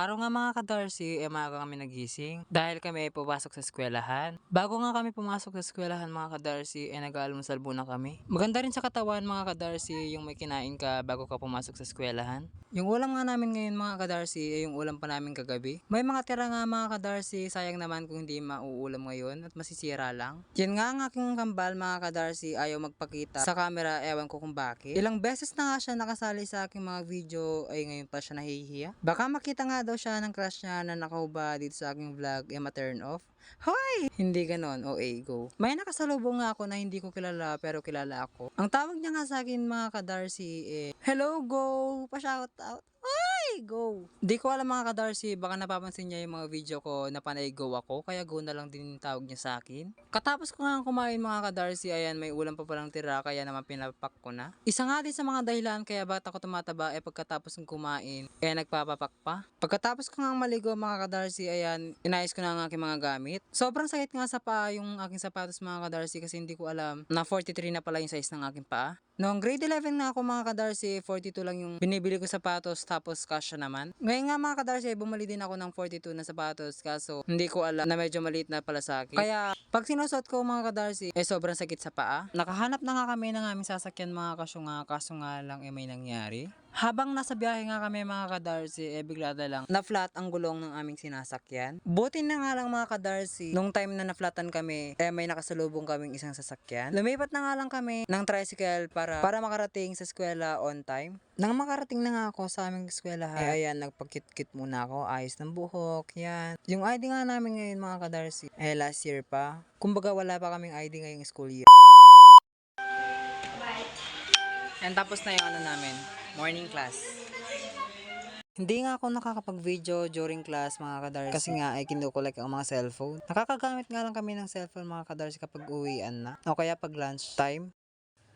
araw nga mga ka-Darcy, maaga kami nagising dahil kami ay pumasok sa eskwelahan. Bago nga kami pumasok sa eskwelahan mga ka-Darcy, nag-aalmusal muna kami. Maganda rin sa katawan mga ka-Darcy yung may kinain ka bago ka pumasok sa eskwelahan. Yung ulam nga namin ngayon mga ka-Darcy ay yung ulam pa namin kagabi. May mga tira nga mga ka-Darcy, sayang naman kung hindi mauulam ngayon at masisira lang. Yan nga ang aking kambal mga ka-Darcy, ayaw magpakita sa camera, ewan ko kung bakit. Ilang beses na nga siya nakasali sa aking mga video ay ngayon pa siya nahihiya. Baka makita nga daw siya ng crush niya na nakahuba dito sa aking vlog, ma-turn off. Hoy! Hindi ganon, OA, go. May nakasalubong nga ako na hindi ko kilala pero kilala ako. Ang tawag niya nga sa akin mga ka-Darcy hello, go! Pa-shout out. Ay, go! Di ko alam mga ka-Darcy, baka napapansin niya yung mga video ko na panay go ako, kaya go na lang din yung tawag niya sa akin. Katapos ko nga kumain mga ka-Darcy, ayan may ulam pa palang tira, kaya naman pinapak ko na. Isa nga din sa mga dahilan kaya bakit ako tumataba pagkatapos ng kumain, nagpapapak pa. Pagkatapos ko nga maligo mga ka-Darcy, ayan, inayos ko na ang aking mga gamit. Sobrang sakit nga sa paa yung aking sapatos mga ka-Darcy kasi hindi ko alam na 43 na pala yung size ng aking paa. Noong grade 11 na ako mga ka-Darcy, 42 lang yung binibili ko sapatos tapos kasya naman. Ngayon nga mga ka-Darcy, bumili din ako ng 42 na sapatos kaso hindi ko alam na medyo maliit na pala sa akin. Kaya pag sinusot ko mga ka-Darcy, sobrang sakit sa paa. Nakahanap na nga kami ng aming sasakyan mga kaso nga lang may nangyari. Habang nasa biyahe nga kami mga ka-Darcy, bigla na lang na-flat ang gulong ng aming sinasakyan. Buti na nga lang mga ka-Darcy, nung time na na-flatan kami, may nakasalubong kaming isang sasakyan. Lumipat na nga lang kami ng tricycle para makarating sa eskwela on time. Nang makarating na nga ako sa aming eskwelahan, ayan, nagpakit-kit muna ako, ayos ng buhok, yan. Yung ID nga namin ngayon mga ka-Darcy, last year pa. Kumbaga wala pa kaming ID ngayong school year. And tapos na yung namin, morning class. Hindi nga ako nakakapag-video during class mga ka-Darcy kasi nga ay kinukulek ang mga cellphone. Nakakagamit nga lang kami ng cellphone mga ka-Darcy kapag uwian na o kaya pag lunch time.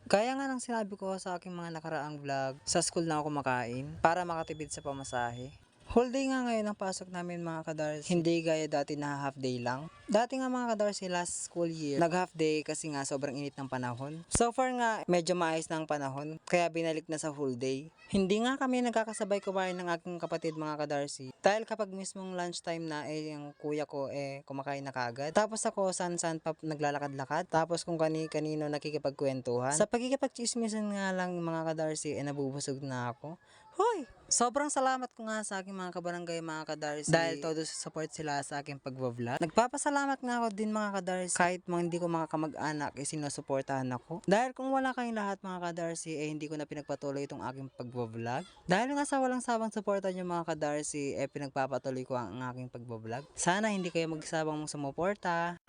Gaya nga ng sinabi ko sa aking mga nakaraang vlog, sa school na ako kumakain para makatipid sa pamasahe. Whole day nga ngayon ang pasok namin mga ka-Darcy. Hindi gaya dati na half day lang. Dati nga mga ka-Darcy last school year, nag half day kasi nga sobrang init ng panahon. So far nga medyo maayos na ang panahon kaya binalik na sa whole day. Hindi nga kami nagkakasabay kumain ng aking kapatid mga ka-Darcy. Dahil kapag mismong lunchtime na yung kuya ko kumakain na kagad. Tapos ako san-san pa naglalakad-lakad. Tapos kung kanino nakikipagkwentuhan. Sa pagkikipagchismisan nga lang mga ka-Darcy nabubusog na ako. Hoy! Sobrang salamat ko nga sa aking mga kabarangay mga ka-Darcy dahil todo sa support sila sa aking pagbablog. Nagpapasalamat nga ako din mga ka-Darcy kahit mga hindi ko mga kamag-anak sinusuportahan ako. Dahil kung wala kayong lahat mga ka-Darcy hindi ko na pinagpatuloy itong aking pagbablog. Dahil nga sa walang sawang suporta nyo mga ka-Darcy pinagpapatuloy ko ang aking pagbablog. Sana hindi kayo magsabang sumuporta.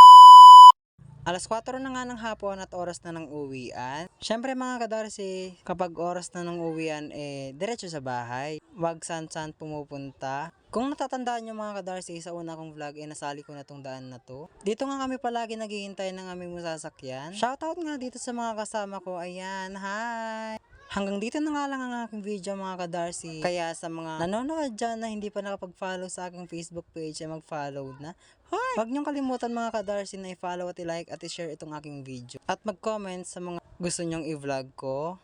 Alas 4 na nga ng hapon at oras na ng uwian. Syempre mga ka-Darcy, kapag oras na ng uwian, diretso sa bahay. Wag san-san pumupunta. Kung natatandaan nyo mga ka-Darcy, sa una kong vlog, nasali ko na tong daan na to. Dito nga kami palagi naghihintay ng aming sasakyan. Shoutout nga dito sa mga kasama ko. Ayan, hi! Hanggang dito na nga lang ang aking video mga ka-Darcy. Kaya sa mga nanonood dyan na hindi pa nakapag-follow sa aking Facebook page mag-follow na. Hoy! Huwag niyong kalimutan mga ka-Darcy na i-follow at i-like at i-share itong aking video. At mag-comment sa mga gusto niyong i-vlog ko.